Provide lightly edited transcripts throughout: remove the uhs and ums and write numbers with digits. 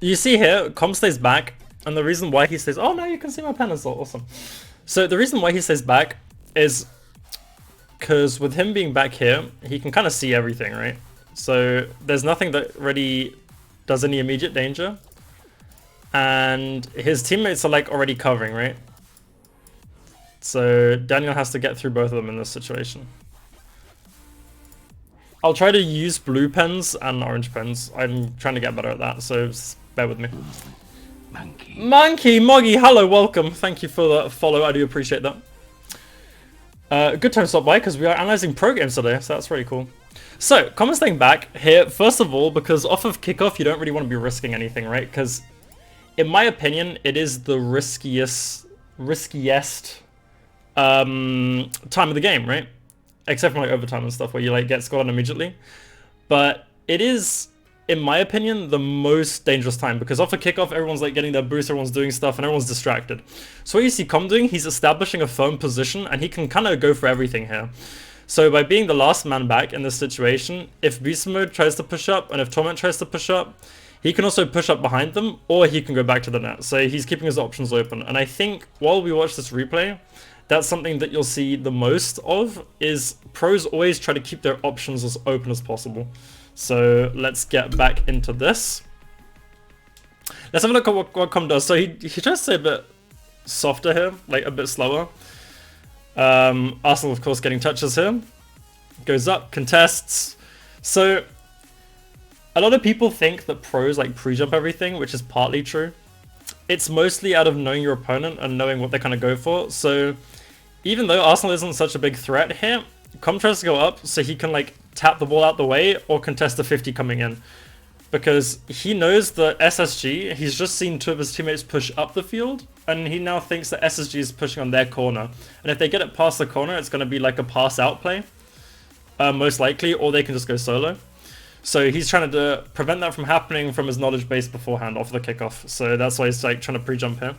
You see here, Com stays back, and the reason why he stays... Oh, now you can see my pen as well. Awesome. So the reason why he stays back is because with him being back here, he can kind of see everything, right? So there's nothing that really does any immediate danger. And his teammates are like already covering, right? So Daniel has to get through both of them in this situation. I'll try to use blue pens and orange pens. I'm trying to get better at that, so just bear with me. Monkey, Moggy, hello, welcome. Thank you for the follow, I do appreciate that. Good time to stop by, because we are analysing pro games today, so that's really cool. So, common staying back here, first of all, because off of kickoff, you don't really want to be risking anything, right? Because, in my opinion, it is the riskiest time of the game, right? Except for like overtime and stuff where you like get scored on immediately. But it is, in my opinion, the most dangerous time because off a kickoff, everyone's like getting their boost, everyone's doing stuff, and everyone's distracted. So what you see Com doing, he's establishing a firm position, and he can kind of go for everything here. So by being the last man back in this situation, if Beast Mode tries to push up, and if Torment tries to push up, he can also push up behind them, or he can go back to the net. So he's keeping his options open. And I think while we watch this replay, that's something that you'll see the most of, is pros always try to keep their options as open as possible. So let's get back into this. Let's have a look at what Com does. So he tries to stay a bit softer here, like a bit slower. Arsenal, of course, getting touches here. Goes up, contests. So a lot of people think that pros like pre-jump everything, which is partly true. It's mostly out of knowing your opponent and knowing what they kind of go for. So even though Arsenal isn't such a big threat here, Com tries to go up so he can like tap the ball out the way or contest the 50 coming in. Because he knows that SSG, he's just seen two of his teammates push up the field, and he now thinks that SSG is pushing on their corner. And if they get it past the corner, it's going to be like a pass out play, most likely, or they can just go solo. So he's trying to prevent that from happening from his knowledge base beforehand off the kickoff. So that's why he's like trying to pre-jump here.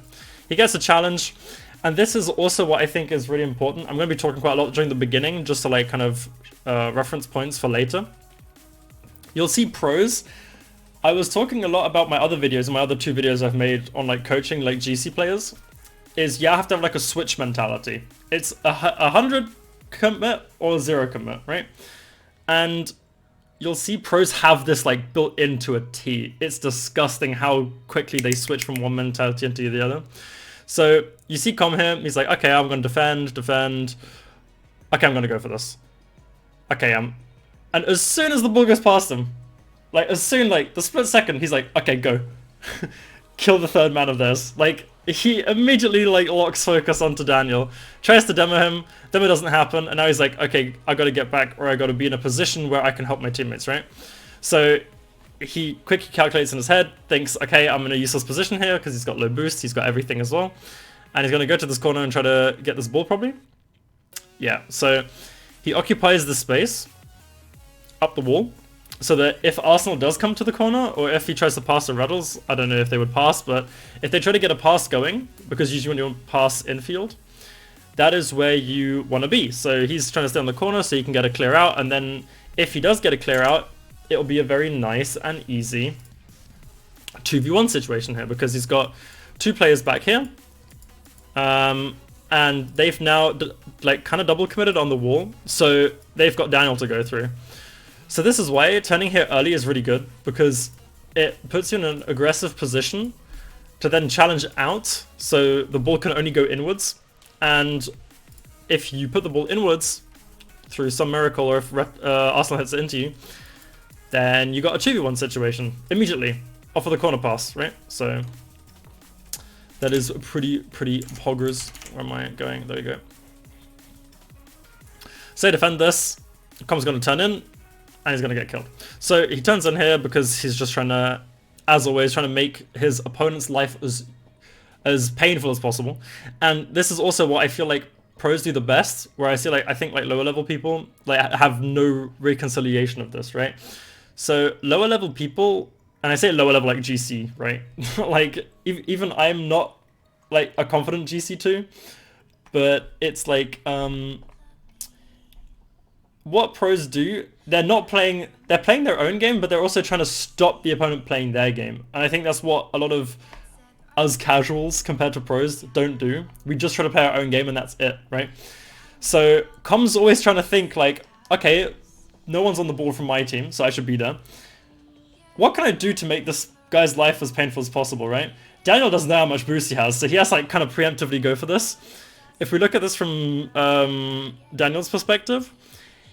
He gets a challenge. And this is also what I think is really important. I'm going to be talking quite a lot during the beginning, just to like kind of reference points for later. You'll see pros. I was talking a lot about my other videos, and my other two videos I've made on like coaching like GC players, is you have to have like a switch mentality. It's 100 commit or 0 commit, right? And you'll see pros have this like built into a T. It's disgusting how quickly they switch from one mentality into the other. So you see Com here, he's like, okay, I'm going to defend. Okay, I'm going to go for this. Okay, and as soon as the ball goes past him, like as soon, like the split second, he's like, okay, go. Kill the third man of theirs. Like he immediately like locks focus onto Daniel, tries to demo him, demo doesn't happen, and now he's like, okay, I got to get back, or I got to be in a position where I can help my teammates, right? So he quickly calculates in his head, thinks, okay, I'm in a useless position here because he's got low boost, he's got everything as well. And he's going to go to this corner and try to get this ball probably. Yeah, so he occupies the space up the wall so that if Arsenal does come to the corner, or if he tries to pass the Rattles, I don't know if they would pass, but if they try to get a pass going, because usually when you want to pass infield, that is where you want to be. So he's trying to stay on the corner so he can get a clear out, and then if he does get a clear out, it'll be a very nice and easy 2v1 situation here, because he's got two players back here, and they've now like kind of double committed on the wall, so they've got Daniel to go through. So this is why turning here early is really good, because it puts you in an aggressive position to then challenge out, so the ball can only go inwards, and if you put the ball inwards through some miracle, or if Arsenal hits it into you, then you got a 2v1 situation immediately off of the corner pass, right? So that is pretty poggers. Where am I going? There you go. So defend this. Com's going to turn in, and he's going to get killed. So he turns in here because he's just trying to, as always, trying to make his opponent's life as painful as possible. And this is also what I feel like pros do the best, where I see like, I think like lower level people like have no reconciliation of this, right? So lower level people, and I say lower level like GC, right? Like even I'm not like a confident GC2, but it's like what pros do they're not playing, they're playing their own game, but they're also trying to stop the opponent playing their game. And I think that's what a lot of us casuals compared to pros don't do. We just try to play our own game and that's it, right? So Com's always trying to think like, okay, no one's on the board from my team, so I should be there. What can I do to make this guy's life as painful as possible, right? Daniel doesn't know how much boost he has, so he has to like kind of preemptively go for this. If we look at this from Daniel's perspective,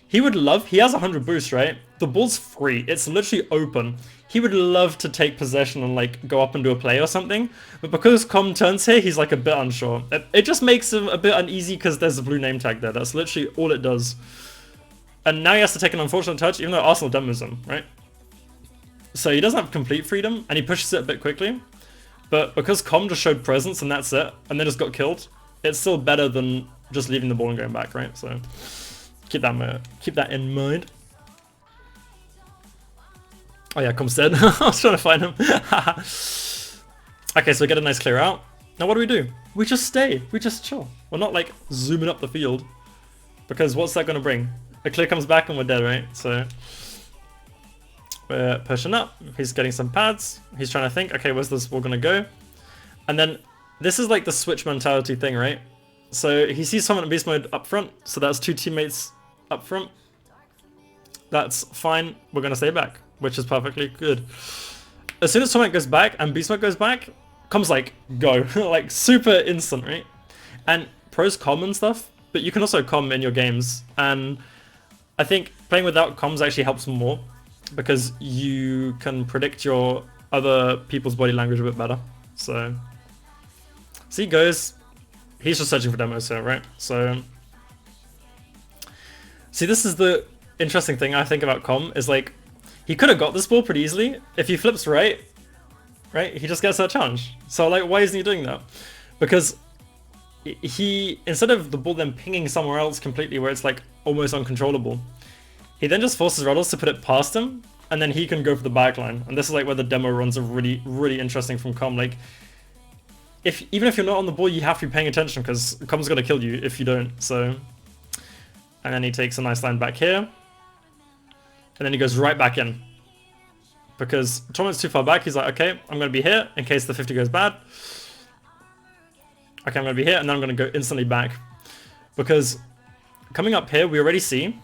he would love, he has 100 boost, right? The ball's free, it's literally open. He would love to take possession and like go up and do a play or something, but because Com turns here, he's like a bit unsure. It just makes him a bit uneasy because there's a blue name tag there. That's literally all it does. And now he has to take an unfortunate touch, even though Arsenal demos him, right? So he doesn't have complete freedom, and he pushes it a bit quickly. But because Com just showed presence and that's it, and then just got killed, it's still better than just leaving the ball and going back, right? So keep that in mind. Oh yeah, Com's dead. I was trying to find him. Okay, so we get a nice clear out. Now what do? We just stay. We just chill. We're not like zooming up the field. Because what's that going to bring? A clear comes back and we're dead, right? So we're pushing up. He's getting some pads. He's trying to think, okay, where's this ball going to go? And then this is like the switch mentality thing, right? So he sees someone in beast mode up front. So that's two teammates up front. That's fine. We're going to stay back, which is perfectly good. As soon as someone goes back and beast mode goes back, Com's like, go. Like super instant, right? And pros com and stuff, but you can also com in your games. And I think playing without comms actually helps more because you can predict your other people's body language a bit better. So he goes. He's just searching for demos here, right? So see, this is the interesting thing I think about Com is like he could have got this ball pretty easily if he flips right, he just gets that challenge. So like, why isn't he doing that? Because he, instead of the ball then pinging somewhere else completely where it's like almost uncontrollable, he then just forces Ruddles to put it past him and then he can go for the backline. And this is like where the demo runs are really, really interesting from Com. Like even if you're not on the ball, you have to be paying attention because Com's gonna kill you if you don't. So, and then he takes a nice line back here. And then he goes right back in. Because Torment's too far back, he's like, okay, I'm going to be here in case the 50 goes bad. Okay, I'm going to be here, and then I'm going to go instantly back. Because coming up here, we already see.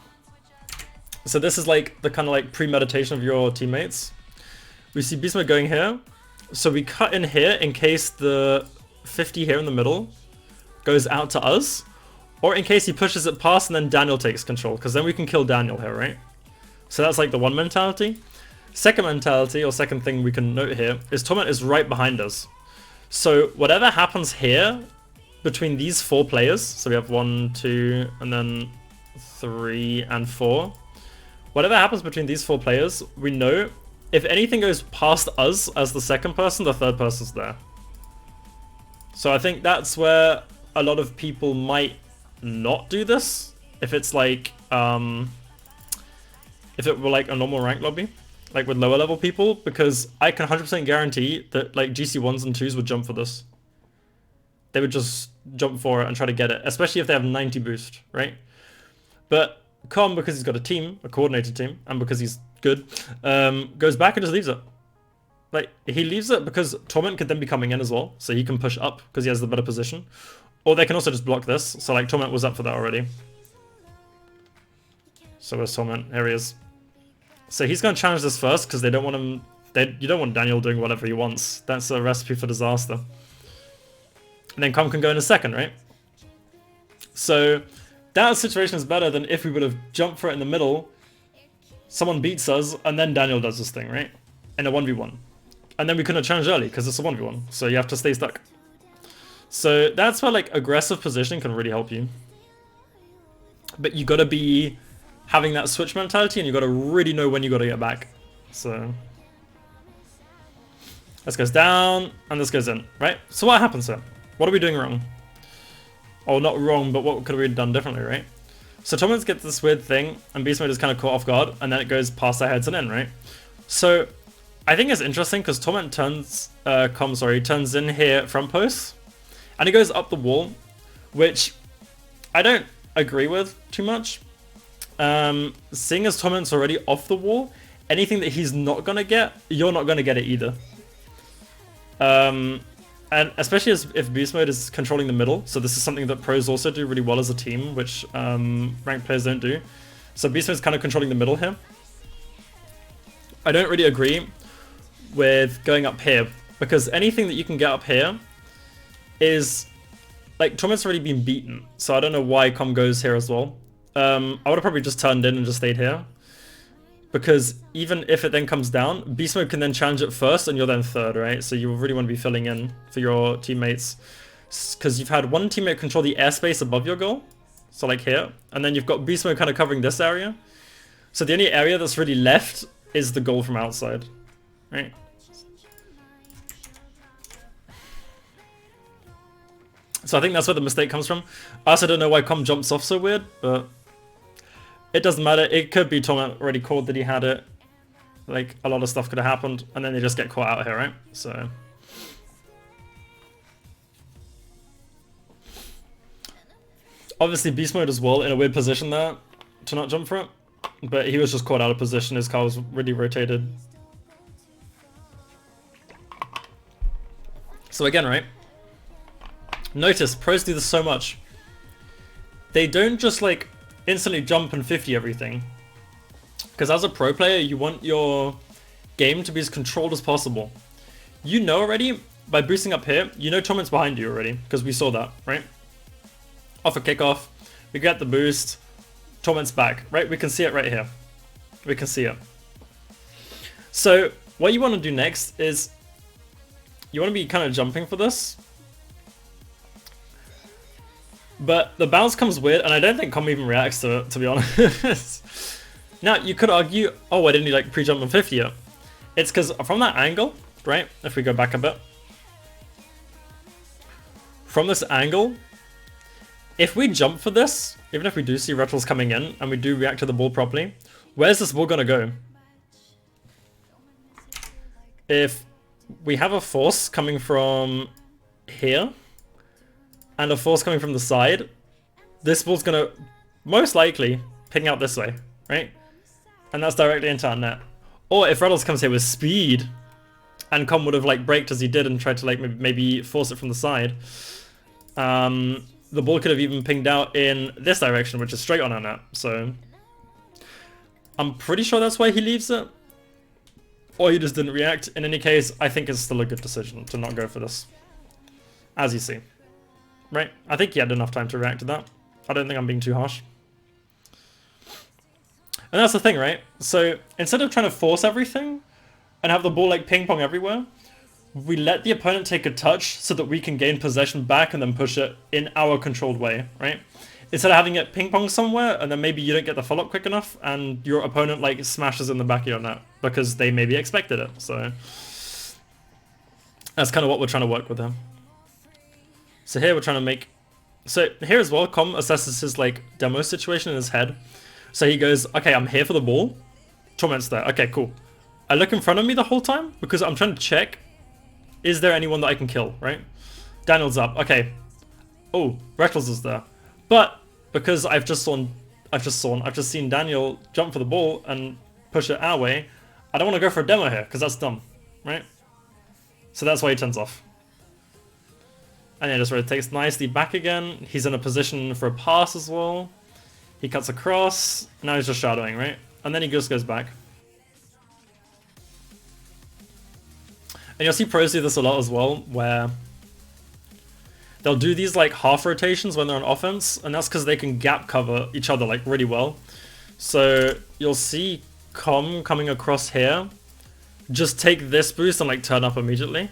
So this is like the kind of like premeditation of your teammates. We see Beast Mode going here. So we cut in here in case the 50 here in the middle goes out to us. Or in case he pushes it past and then Daniel takes control. Because then we can kill Daniel here, right? So that's like the one mentality. Second mentality, or second thing we can note here, is Torment is right behind us. So whatever happens here between these four players, so we have 1, 2, and then 3 and 4. Whatever happens between these four players, we know if anything goes past us as the second person, the third person's there. So I think that's where a lot of people might not do this. If it's like, if it were like a normal rank lobby, like with lower level people, because I can 100% guarantee that like GC1s and 2s would jump for this. They would just jump for it and try to get it, especially if they have 90 boost, right? But Com, because he's got a team, a coordinated team, and because he's good, goes back and just leaves it. Like, he leaves it because Torment could then be coming in as well, so he can push up because he has the better position. Or they can also just block this, so like Torment was up for that already. So where's Torment? Here he is. So he's going to challenge this first because they don't want him. You don't want Daniel doing whatever he wants. That's a recipe for disaster. And then Com can go in a second, right? So that situation is better than if we would have jumped for it in the middle, someone beats us, and then Daniel does this thing, right? In a 1v1. And then we couldn't have challenged early because it's a 1v1. So you have to stay stuck. So that's where like aggressive positioning can really help you. But you got to be having that switch mentality, and you got to really know when you got to get back. So this goes down and this goes in, right? So what happens here? What are we doing wrong? Oh, not wrong, but what could we have done differently, right? So Torment gets this weird thing, and Beast Mode is kind of caught off guard, and then it goes past our heads and in, right? So I think it's interesting because Torment turns in here front post, and he goes up the wall, which I don't agree with too much. seeing as Torment's already off the wall, anything that he's not gonna get, you're not gonna get it either. And especially if Beast Mode is controlling the middle, so this is something that pros also do really well as a team, which ranked players don't do. So Beast Mode is kind of controlling the middle here. I don't really agree with going up here, because anything that you can get up here is, like, Torment's already been beaten, so I don't know why Com goes here as well. I would have probably just turned in and just stayed here, because even if it then comes down, Beast Mode can then challenge it first and you're then third, right? So you really want to be filling in for your teammates, because you've had one teammate control the airspace above your goal, so like here, and then you've got Beast Mode kind of covering this area. So the only area that's really left is the goal from outside, right? So I think that's where the mistake comes from. I also don't know why Com jumps off so weird, but it doesn't matter. It could be Torment already called that he had it. Like, a lot of stuff could have happened, and then they just get caught out here, right? So obviously Beast Mode as well in a weird position there to not jump for it, but he was just caught out of position. His car was really rotated. So again, right? Notice, pros do this so much. They don't just like instantly jump and 50 everything. Because as a pro player, you want your game to be as controlled as possible. You know already, by boosting up here, you know Torment's behind you already, because we saw that, right? Off a kickoff, we get the boost, Torment's back, right? We can see it right here. We can see it. So what you want to do next is, you want to be kind of jumping for this. But the bounce comes weird, and I don't think Com even reacts to it, to be honest. Now, you could argue, oh, why didn't he like pre-jump on 50 yet? It's because from that angle, right, if we go back a bit. From this angle, if we jump for this, even if we do see Rettles coming in, and we do react to the ball properly, where's this ball going to go? If we have a force coming from here, and a force coming from the side, this ball's gonna most likely ping out this way, right? And that's directly into our net. Or if Rettles comes here with speed, and Com would have like braked as he did and tried to like maybe force it from the side, the ball could have even pinged out in this direction, which is straight on our net. So I'm pretty sure that's why he leaves it. Or he just didn't react. In any case, I think it's still a good decision to not go for this. As you see. Right? I think he had enough time to react to that. I don't think I'm being too harsh. And that's the thing, right? So instead of trying to force everything and have the ball like ping pong everywhere, we let the opponent take a touch so that we can gain possession back and then push it in our controlled way, right? Instead of having it ping pong somewhere and then maybe you don't get the follow-up quick enough and your opponent like smashes in the back of your net because they maybe expected it. So that's kind of what we're trying to work with here. So here we're trying to make, so here as well, Com assesses his like demo situation in his head. So he goes, okay, I'm here for the ball. Torment's there. Okay, cool. I look in front of me the whole time because I'm trying to check, is there anyone that I can kill, right? Daniel's up. Okay. Oh, Rettles is there. But because I've just seen Daniel jump for the ball and push it our way, I don't want to go for a demo here because that's dumb, right? So that's why he turns off. And he just rotates nicely back again. He's in a position for a pass as well. He cuts across. Now he's just shadowing, right? And then he just goes back. And you'll see pros do this a lot as well, where they'll do these like half rotations when they're on offense, and that's because they can gap cover each other like really well. So you'll see Com coming across here, just take this boost and like turn up immediately.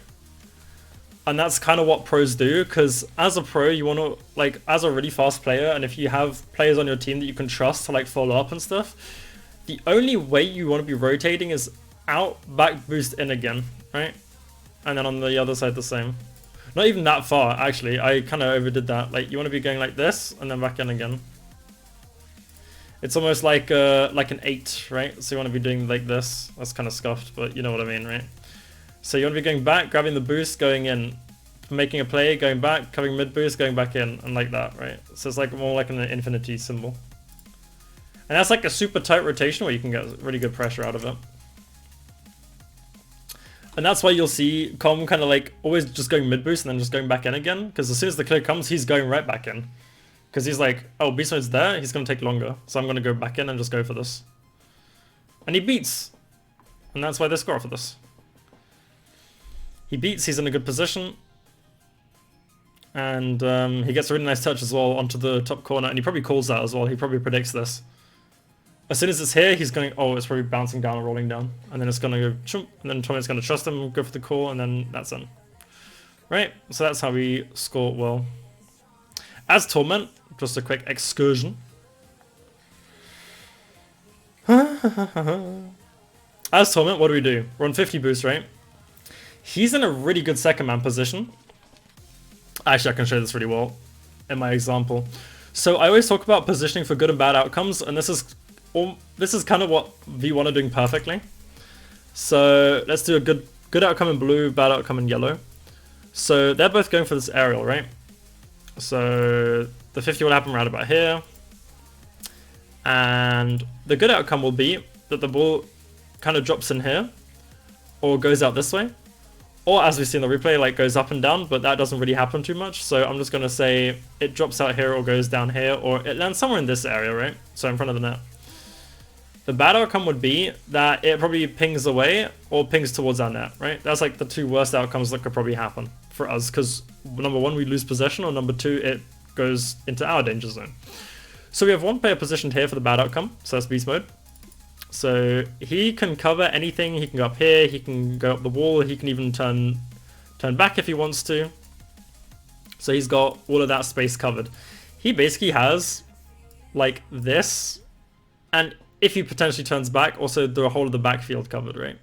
And that's kind of what pros do, because as a pro, you want to, like, as a really fast player, and if you have players on your team that you can trust to, like, follow up and stuff, the only way you want to be rotating is out, back, boost, in again, right? And then on the other side, the same. Not even that far, actually. I kind of overdid that. Like, you want to be going like this, and then back in again. It's almost like an 8, right? So you want to be doing like this. That's kind of scuffed, but you know what I mean, right? So you want to be going back, grabbing the boost, going in, making a play, going back, covering mid boost, going back in, and like that, right? So it's like more like an infinity symbol. And that's like a super tight rotation where you can get really good pressure out of it. And that's why you'll see Com kind of like always just going mid boost and then just going back in again. Because as soon as the clear comes, he's going right back in. Because he's like, oh, beast mode's there, he's going to take longer. So I'm going to go back in and just go for this. And he beats. And that's why they score for this. He beats, he's in a good position. And he gets a really nice touch as well onto the top corner. And he probably calls that as well. He probably predicts this. As soon as it's here, he's going, oh, it's probably bouncing down and rolling down. And then it's going to go, chump, and then Tommy's going to trust him, go for the call, and then that's in. Right? So that's how we score well. As Torment, just a quick excursion. As Torment, what do? We're on 50 boost, right? He's in a really good second man position. Actually, I can show this really well in my example. So I always talk about positioning for good and bad outcomes, and this is kind of what V1 are doing perfectly. So let's do a good outcome in blue, bad outcome in yellow. So they're both going for this aerial, right? So the 50 will happen right about here. And the good outcome will be that the ball kind of drops in here or goes out this way. Or as we see in the replay, like goes up and down, but that doesn't really happen too much. So I'm just going to say it drops out here or goes down here, or it lands somewhere in this area, right? So in front of the net. The bad outcome would be that it probably pings away or pings towards our net, right? That's like the two worst outcomes that could probably happen for us, because number one, we lose possession, or number two, it goes into our danger zone. So we have one player positioned here for the bad outcome, so that's beast mode. So he can cover anything, he can go up here, he can go up the wall, he can even turn back if he wants to. So he's got all of that space covered. He basically has like this, and if he potentially turns back, also the whole of the backfield covered, right?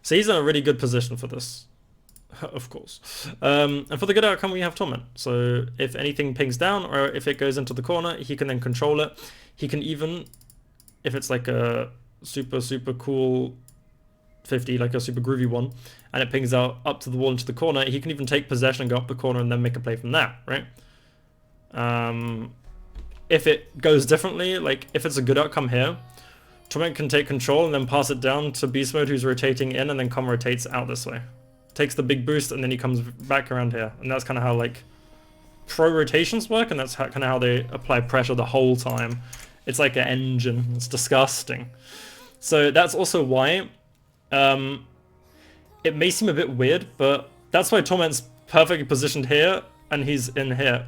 So he's in a really good position for this, of course. And for the good outcome, we have Torment. So if anything pings down, or if it goes into the corner, he can then control it. He can even, if it's like a super cool 50, like a super groovy one, and it pings out up to the wall into the corner, he can even take possession and go up the corner and then make a play from that, right? If it goes differently, like if it's a good outcome here, Torment can take control and then pass it down to Beast Mode, who's rotating in, and then Com rotates out this way. Takes the big boost and then he comes back around here. And that's kind of how like pro rotations work, and that's kind of how they apply pressure the whole time. It's like an engine. It's disgusting. So that's also why it may seem a bit weird, but that's why Torment's perfectly positioned here and he's in here.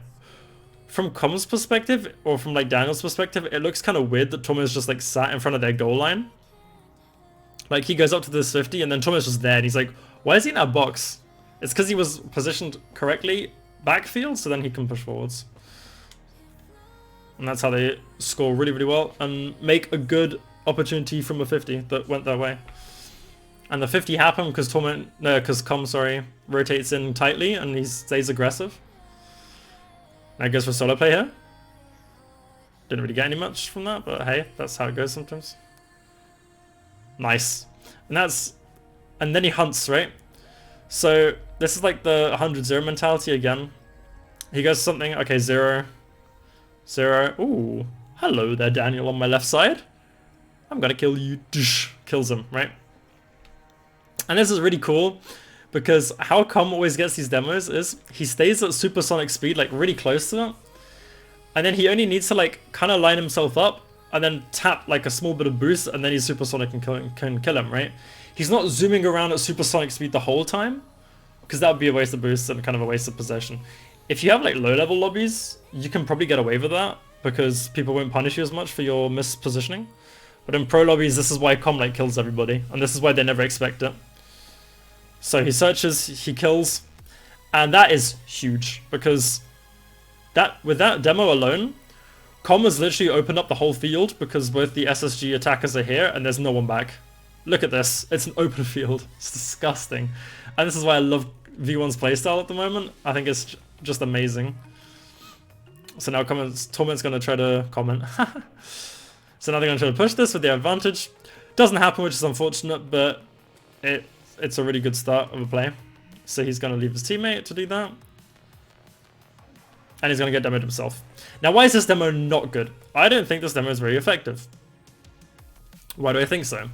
From Com's perspective, or from like Daniel's perspective, it looks kind of weird that Torment's just like sat in front of their goal line. Like he goes up to this 50 and then Torment's just there and he's like, why is he in our box? It's because he was positioned correctly backfield, so then he can push forwards. And that's how they score really well and make a good opportunity from a 50 that went their way. And the 50 happened because Com, rotates in tightly and he stays aggressive. And I guess for solo play here. Didn't really get any much from that, but hey, that's how it goes sometimes. Nice. And then he hunts, right? So this is like the 100-0 mentality again. He goes something, okay, 0. Ooh, hello there, Daniel, on my left side. I'm gonna kill you. Kills him, right? And this is really cool because how Com always gets these demos is he stays at supersonic speed, like really close to it. And then he only needs to like kind of line himself up and then tap like a small bit of boost, and then he's supersonic and can kill him, right? He's not zooming around at supersonic speed the whole time, because that would be a waste of boost and kind of a waste of possession. If you have like low level lobbies, you can probably get away with that because people won't punish you as much for your mispositioning. But in pro lobbies, this is why Com like kills everybody, and this is why they never expect it. So he searches, he kills, and that is huge because with that demo alone, Com has literally opened up the whole field because both the SSG attackers are here and there's no one back. Look at this, it's an open field. It's disgusting. And this is why I love V1's playstyle at the moment. I think it's just amazing. So now Torment's going to try to comment. So now they're going to try to push this with the advantage. Doesn't happen, which is unfortunate, but it's a really good start of a play. So he's going to leave his teammate to do that. and he's going to get demoed himself. Now, why is this demo not good? I don't think this demo is very effective. Why do I think so?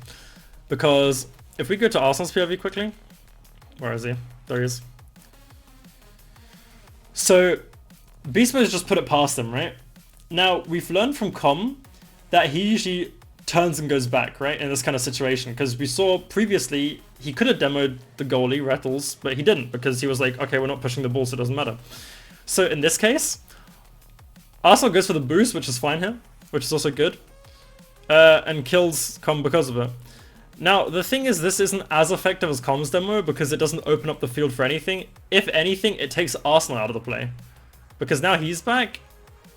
Because if we go to Arsenal's POV quickly, where is he? There he is. So Beast Mode's just put it past him, right? Now, we've learned from Com that he usually turns and goes back, right, in this kind of situation, because we saw previously he could have demoed the goalie, Rettles, but he didn't, because he was like, okay, we're not pushing the ball, so it doesn't matter. So in this case, Arsenal goes for the boost, which is fine here, which is also good, and kills Com because of it. Now, the thing is, this isn't as effective as Com's demo, because it doesn't open up the field for anything. If anything, it takes Arsenal out of the play, because now he's back.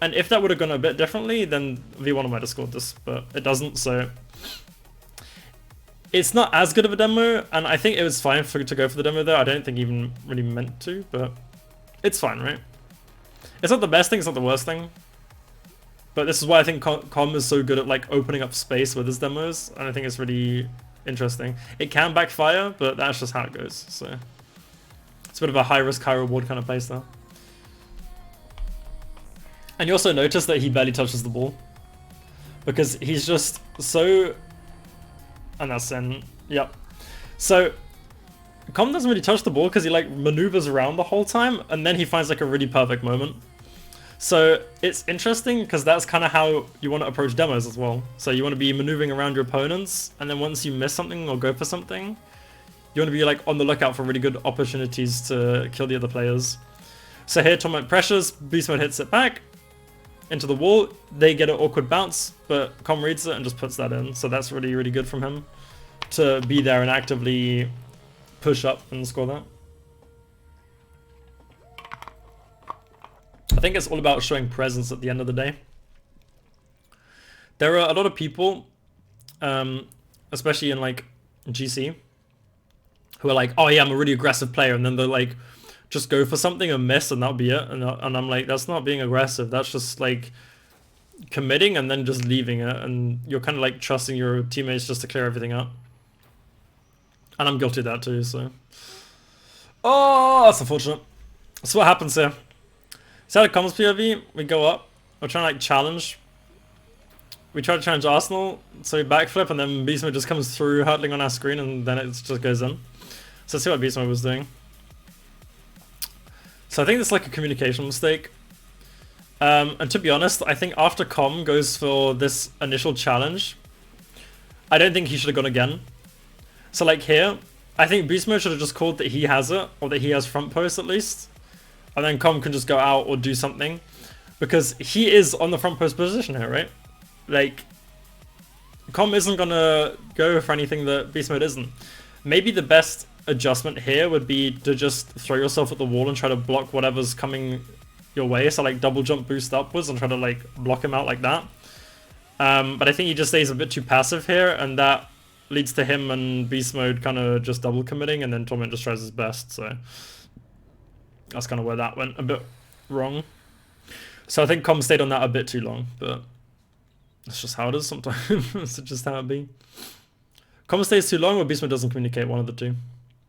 And if that would have gone a bit differently, then V1 might have scored this, but it doesn't, so... It's not as good of a demo, and I think it was fine to go for the demo there. I don't think even really meant to, but it's fine, right? It's not the best thing, it's not the worst thing. But this is why I think Com is so good at like opening up space with his demos, and I think it's really interesting. It can backfire, but that's just how it goes, so... It's a bit of a high risk, high reward kind of place there. And you also notice that he barely touches the ball, because he's just so... And that's in... Yep. So, Com doesn't really touch the ball because he like maneuvers around the whole time, and then he finds like a really perfect moment. So it's interesting because that's kind of how you want to approach demos as well. So you want to be maneuvering around your opponents, and then once you miss something or go for something, you want to be like on the lookout for really good opportunities to kill the other players. So here Torment pressures, Beast Mode hits it back into the wall, they get an awkward bounce, but Com reads it and just puts that in. So that's really, really good from him to be there and actively push up and score that. I think it's all about showing presence at the end of the day. There are a lot of people, especially in like GC, who are like, oh yeah, I'm a really aggressive player, and then they're like, just go for something and miss, and that'll be it. And I'm like, that's not being aggressive. That's just like committing and then just leaving it. And you're kind of like trusting your teammates just to clear everything up. And I'm guilty of that too, so. Oh, that's unfortunate. So what happens here? So at a comms POV, we go up. We're trying to like challenge. We try to challenge Arsenal, so we backflip, and then Beast Mode just comes through, hurtling on our screen, and then it just goes in. So let's see what Beast Mode was doing. So I think it's like a communication mistake. And to be honest, I think after Com goes for this initial challenge, I don't think he should have gone again. So like here, I think Beast Mode should have just called that he has it, or that he has front post at least. And then Com can just go out or do something. Because he is on the front post position here, right? Like, Com isn't gonna go for anything that Beast Mode isn't. Maybe the best adjustment here would be to just throw yourself at the wall and try to block whatever's coming your way. So like double jump boost upwards and try to like block him out like that. But I think he just stays a bit too passive here, and that leads to him and Beast Mode kind of just double committing, and then Torment just tries his best. So that's kind of where that went a bit wrong. So I think Com stayed on that a bit too long, but that's just how it is sometimes. It's just how it be. Com stays too long, or Beast Mode doesn't communicate, one of the two.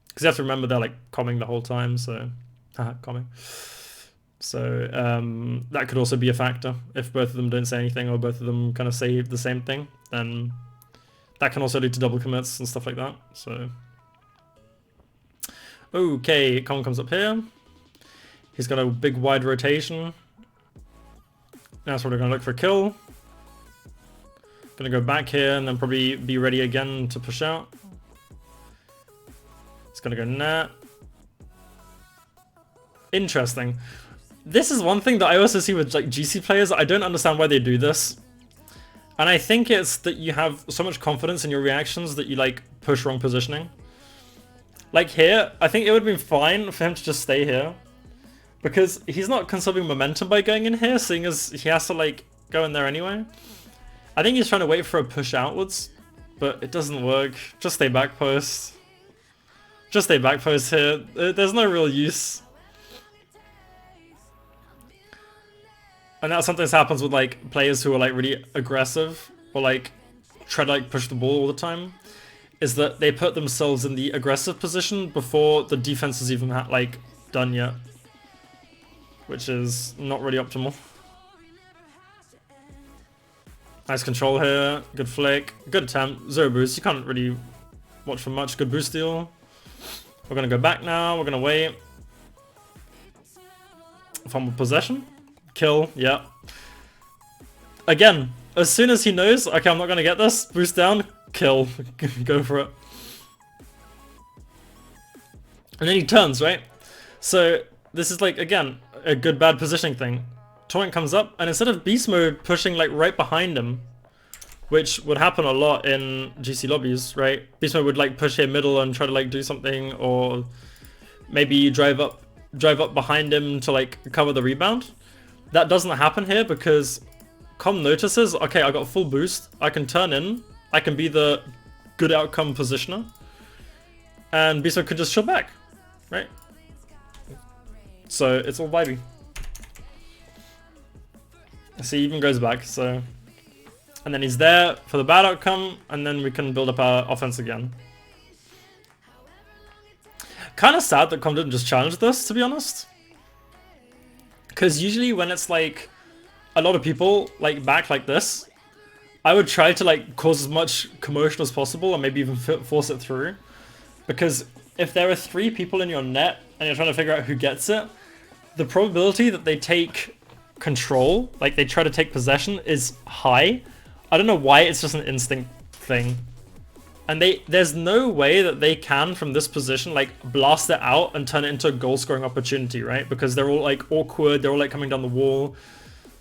Because you have to remember they're like comming the whole time, so... Haha, comming. So that could also be a factor. If both of them don't say anything, or both of them kind of say the same thing, then that can also lead to double commits and stuff like that, so... Okay, Com comes up here. He's got a big wide rotation. Now so we're going to look for a kill. Gonna go back here and then probably be ready again to push out. It's gonna go nat. Interesting. This is one thing that I also see with like GC players. I don't understand why they do this. And I think it's that you have so much confidence in your reactions that you like push wrong positioning. Like here, I think it would have been fine for him to just stay here. Because he's not conserving momentum by going in here, seeing as he has to like go in there anyway. I think he's trying to wait for a push outwards, but it doesn't work. Just stay back post. Just stay back post here. There's no real use. And that sometimes happens with like players who are like really aggressive or like try to like push the ball all the time, is that they put themselves in the aggressive position before the defense is even like done yet. which is not really optimal. Nice control here, good flick, good attempt, 0 boost, you can't really watch for much, good boost steal. We're gonna go back now, we're gonna wait. Fumble possession, kill, yeah. Again, as soon as he knows, okay, I'm not gonna get this, boost down, kill, go for it. And then he turns, right? So this is like, again, a good bad positioning thing. Torrent comes up, and instead of beast mode pushing like right behind him, which would happen a lot in GC lobbies, right? Beast mode would like push here middle and try to like do something, or maybe drive up behind him to like cover the rebound. That doesn't happen here because Com notices, okay, I got full boost, I can turn in, I can be the good outcome positioner, and beast mode could just chill back, right? So it's all vibey. See, he even goes back, so... And then he's there for the bad outcome, and then we can build up our offense again. Kind of sad that Com didn't just challenge this, to be honest. Because usually when it's like a lot of people like back like this, I would try to like cause as much commotion as possible, or maybe even force it through. Because if there are 3 people in your net, and you're trying to figure out who gets it, the probability that they take control, like they try to take possession, is high. I don't know why, it's just an instinct thing. And there's no way that they can, from this position, like blast it out and turn it into a goal scoring opportunity, right? Because they're all like awkward, they're all like coming down the wall.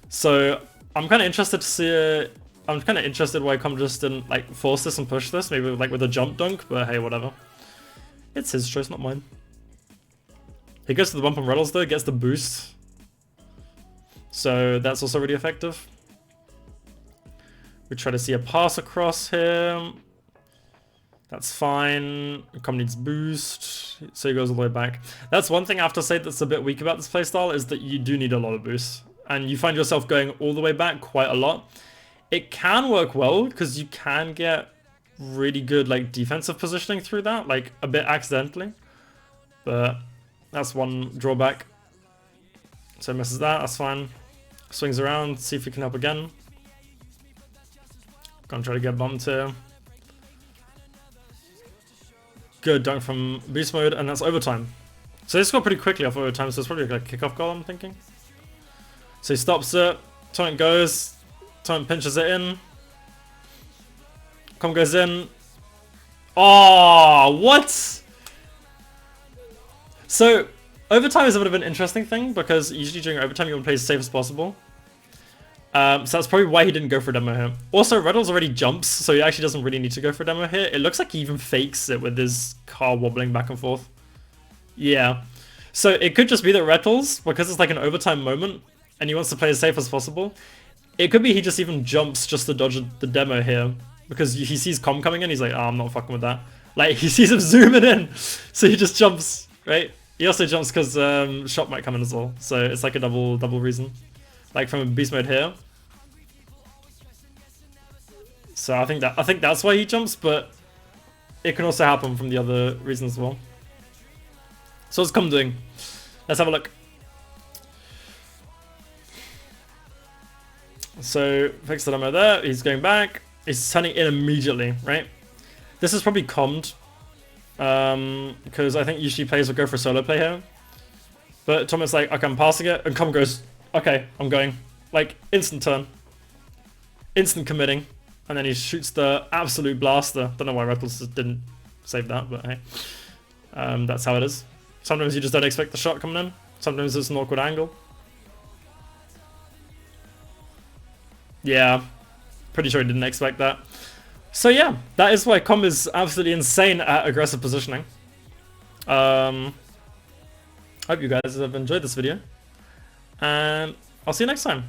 So I'm kind of interested to see, I'm kind of interested why Com just didn't like force this and push this, maybe like with a jump dunk, but hey, whatever. It's his choice, not mine. He goes to the bump and rattles though, gets the boost. So that's also really effective. We try to see a pass across here. That's fine. Com needs boost, so he goes all the way back. That's one thing I have to say that's a bit weak about this playstyle, is that you do need a lot of boost. And you find yourself going all the way back quite a lot. It can work well, because you can get really good like defensive positioning through that, like a bit accidentally. But that's one drawback. So he misses that, that's fine. Swings around, see if he can help again. Gonna try to get bumped here. Good dunk from beast mode, and that's overtime. So they score pretty quickly off overtime, so it's probably like a kickoff goal, I'm thinking. So he stops it, Torrent goes, Torrent pinches it in. Com goes in. Oh, what? So overtime is a bit of an interesting thing, because usually during overtime you want to play as safe as possible. So that's probably why he didn't go for a demo here. Also, Reynolds already jumps, so he actually doesn't really need to go for a demo here. It looks like he even fakes it with his car wobbling back and forth. Yeah. So it could just be that Reynolds, because it's like an overtime moment, and he wants to play as safe as possible, it could be he just even jumps just to dodge the demo here. Because he sees Com coming in, he's like, oh, I'm not fucking with that. Like, he sees him zooming in, so he just jumps, right? He also jumps because shot might come in as well, so it's like a double reason. Like from beast mode here. So I think that's why he jumps, but it can also happen from the other reason as well. So what's Com doing? Let's have a look. So fix the demo there. He's going back. He's turning in immediately, right? This is probably commed, because I think usually players will go for solo play here. But Thomas like, okay, I'm passing it, and Com goes, okay, I'm going. Like, instant turn. Instant committing. And then he shoots the absolute blaster. Don't know why Reynolds didn't save that, but hey. That's how it is. Sometimes you just don't expect the shot coming in. Sometimes it's an awkward angle. Yeah. Pretty sure he didn't expect that. So yeah, that is why Com is absolutely insane at aggressive positioning. Hope you guys have enjoyed this video. And I'll see you next time.